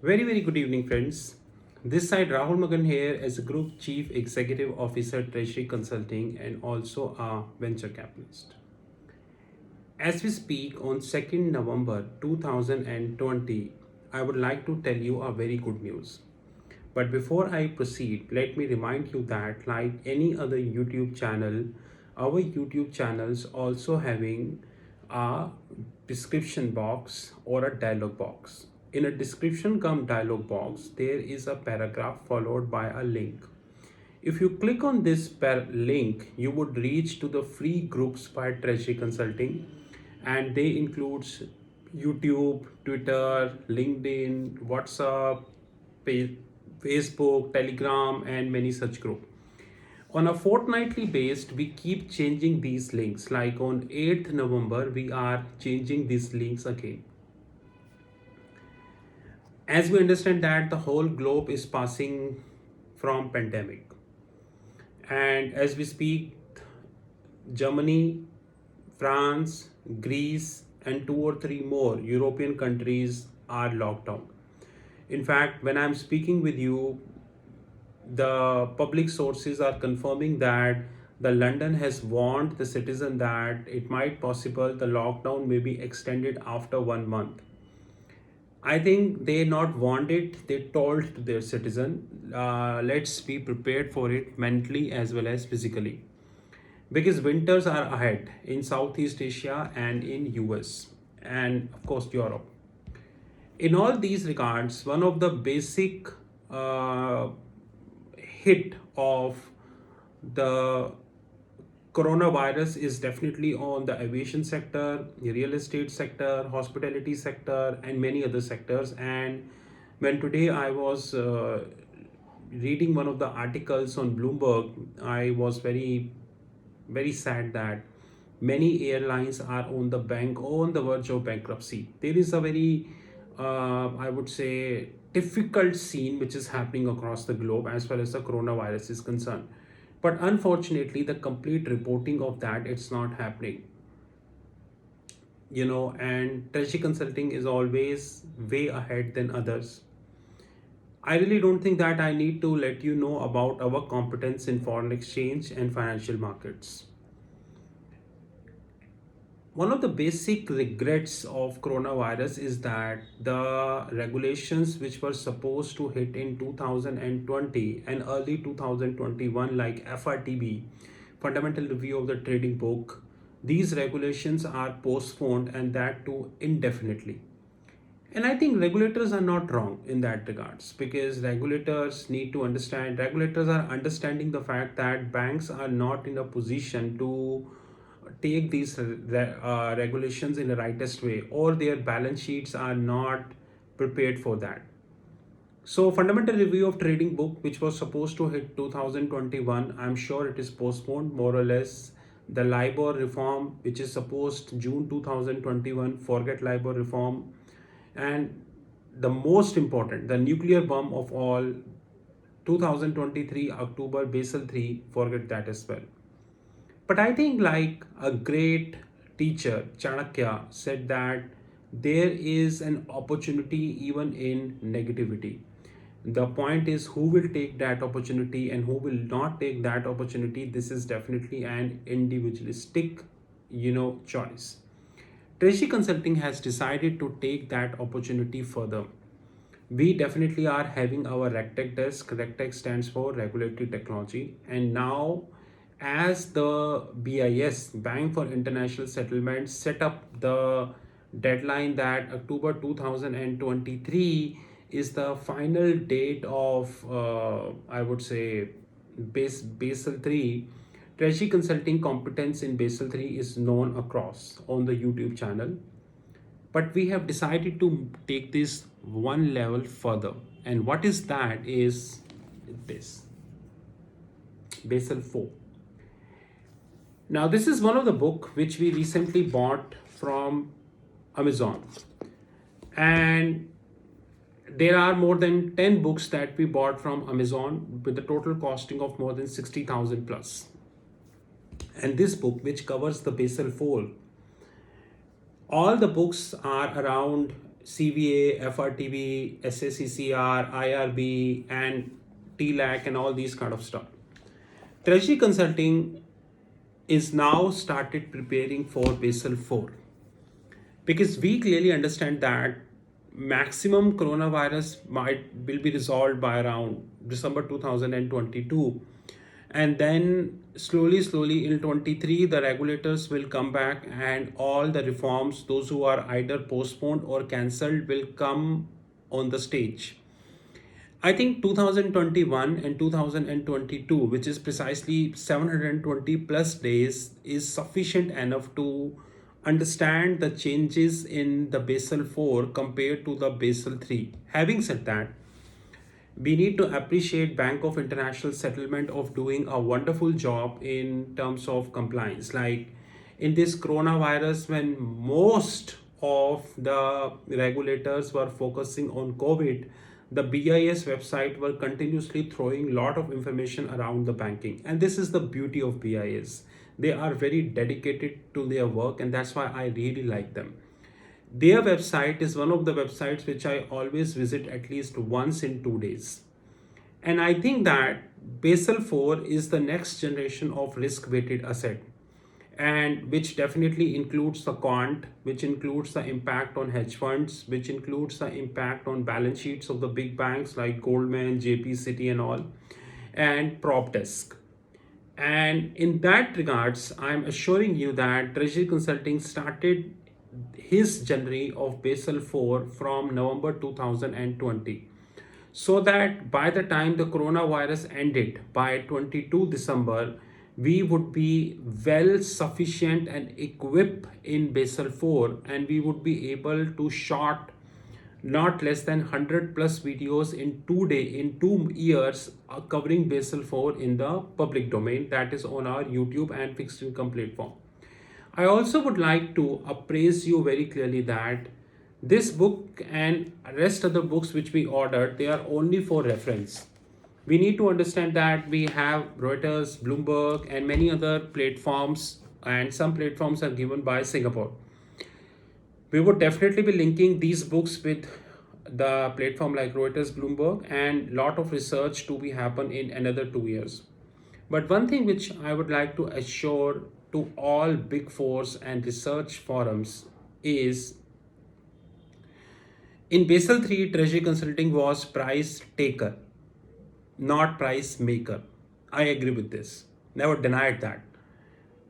Very good evening, friends. This side Rahul Magan here as a Group Chief Executive Officer, Treasury Consulting, and also a venture capitalist. As we speak on 2nd November 2020, I would like to tell you a very good news. But before I proceed, let me remind you that, like any other YouTube channel, our YouTube channels also having a description box or a dialog box. In a description come dialog box, there is a paragraph followed by a link. If you click on this link, you would reach to the free groups by Treasury Consulting, and they includes YouTube, Twitter, LinkedIn, WhatsApp, Facebook, Telegram, and many such groups. On a fortnightly based, we keep changing these links. Like on 8th November, we are changing these links again. As we understand that the whole globe is passing from pandemic, and as we speak, Germany, France, Greece, and two or three more European countries are locked down. In fact, when I'm speaking with you, the public sources are confirming that the London has warned the citizen that it might possible the lockdown may be extended after 1 month. I think they not want it. They told to their citizen, let's be prepared for it mentally as well as physically, because winters are ahead in Southeast Asia and in US and of course Europe. In all these regards, one of the basic uh, hit of the coronavirus is definitely on the aviation sector, the real estate sector, hospitality sector, and many other sectors. And when today I was reading one of the articles on Bloomberg, I was very sad that many airlines are on the verge of bankruptcy. There is a very I would say difficult scene which is happening across the globe as far as the coronavirus is concerned, but unfortunately the complete reporting of that it's not happening. And Treasury Consulting is always way ahead than others. I really don't think that I need to let you know about our competence in foreign exchange and financial markets. One of the basic regrets of coronavirus is that the regulations which were supposed to hit in 2020 and early 2021, like FRTB, Fundamental Review of the Trading Book, these regulations are postponed, and that too indefinitely. And I think regulators are not wrong in that regards, because regulators are understanding the fact that banks are not in a position to take these regulations in the rightest way, or their balance sheets are not prepared for that. So fundamental review of trading book, which was supposed to hit 2021, I'm sure it is postponed more or less. The LIBOR reform, which is supposed June 2021, forget LIBOR reform. And the most important, the nuclear bomb of all, 2023 October Basel III, forget that as well. But I think, like a great teacher, Chanakya, said that there is an opportunity even in negativity. The point is who will take that opportunity and who will not take that opportunity. This is definitely an individualistic, choice. Treasury Consulting has decided to take that opportunity further. We definitely are having our RegTech desk. RegTech stands for Regulatory Technology. And now, as the BIS, Bank for International Settlements, set up the deadline that October 2023 is the final date of, I would say, Basel III. Treasury Consulting competence in Basel III is known across on the YouTube channel. But we have decided to take this one level further. And what is that is this Basel IV. Now, this is one of the book which we recently bought from Amazon. And there are more than 10 books that we bought from Amazon with a total costing of more than 60,000 plus. And this book, which covers the Basel IV, all the books are around CVA, FRTB, SACCR, IRB, and TLAC, and all these kind of stuff. Treasury Consulting is now started preparing for Basel IV, because we clearly understand that maximum coronavirus might will be resolved by around December 2022, and then slowly in 23 the regulators will come back, and all the reforms, those who are either postponed or cancelled, will come on the stage. I think 2021 and 2022, which is precisely 720 plus days, is sufficient enough to understand the changes in the Basel 4 compared to the Basel 3. Having said that, we need to appreciate Bank of International Settlement of doing a wonderful job in terms of compliance. Like in this coronavirus, when most of the regulators were focusing on COVID, the BIS website were continuously throwing a lot of information around the banking. And this is the beauty of BIS. They are very dedicated to their work, and that's why I really like them. Their website is one of the websites which I always visit at least once in 2 days. And I think that Basel 4 is the next generation of risk weighted asset, and which definitely includes the quant, which includes the impact on hedge funds, which includes the impact on balance sheets of the big banks like Goldman, JP City, and all, and prop desk. And in that regards, I'm assuring you that Treasury Consulting started his journey of Basel 4 from November 2020. So that by the time the coronavirus ended by 22 December, we would be well sufficient and equipped in Basel 4, and we would be able to shot not less than 100 plus videos in 2 years covering Basel 4 in the public domain, that is on our YouTube and fixed income platform. I also would like to appraise you very clearly that this book and rest of the books which we ordered, they are only for reference. We need to understand that we have Reuters, Bloomberg, and many other platforms, and some platforms are given by Singapore. We would definitely be linking these books with the platform like Reuters, Bloomberg, and lot of research to be happen in another 2 years. But one thing which I would like to assure to all big fours and research forums is, in Basel 3, Treasury Consulting was price taker, not price maker. I agree with this. Never denied that.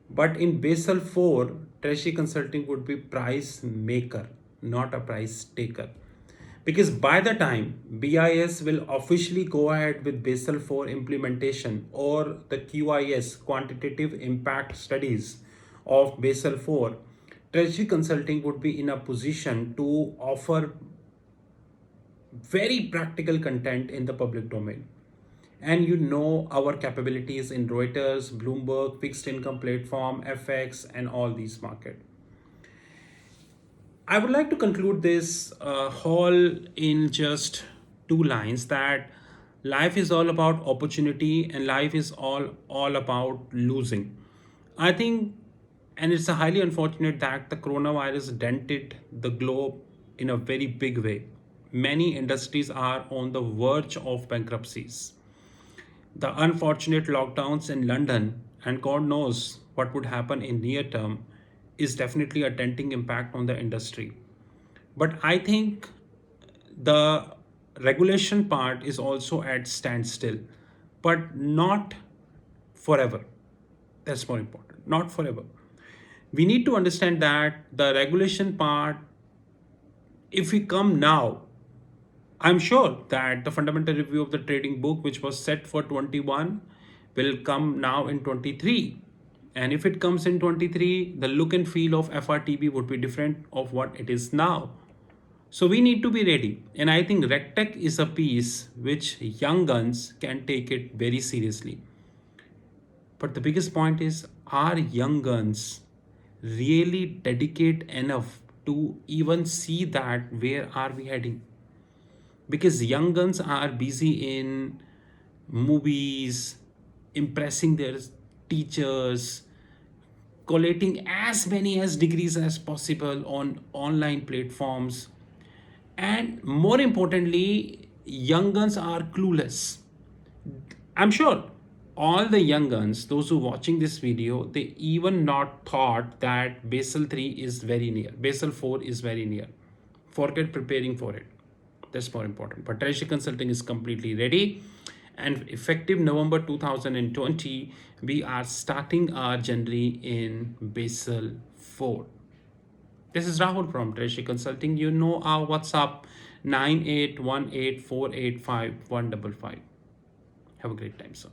But in Basel 4, Treasury Consulting would be price maker, not a price taker. Because by the time BIS will officially go ahead with Basel 4 implementation, or the QIS, quantitative impact studies of Basel 4, Treasury Consulting would be in a position to offer very practical content in the public domain. And you know our capabilities in Reuters, Bloomberg, fixed income platform, FX, and all these market. I would like to conclude this whole in just 2 lines, that life is all about opportunity and life is all about losing. I think, and it's a highly unfortunate that the coronavirus dented the globe in a very big way. Many industries are on the verge of bankruptcies. The unfortunate lockdowns in London, and God knows what would happen in near term, is definitely a denting impact on the industry. But I think the regulation part is also at standstill, but not forever. That's more important. Not forever. We need to understand that the regulation part, if we come now, I'm sure that the fundamental review of the trading book, which was set for 21, will come now in 23. And if it comes in 23, the look and feel of FRTB would be different of what it is now. So we need to be ready. And I think RegTech is a piece which young guns can take it very seriously. But the biggest point is, are young guns really dedicate enough to even see that where are we heading? Because young guns are busy in movies, impressing their teachers, collating as many as degrees as possible on online platforms. And more importantly, young guns are clueless. I'm sure all the young guns, those who watching this video, they even not thought that Basel 3 is very near. Basel 4 is very near. Forget preparing for it. That's more important. But treasury consulting is completely ready. And effective November 2020, we are starting our journey in Basel 4. This is Rahul from Treasury Consulting. You know our WhatsApp 9818485155. Have a great time, sir.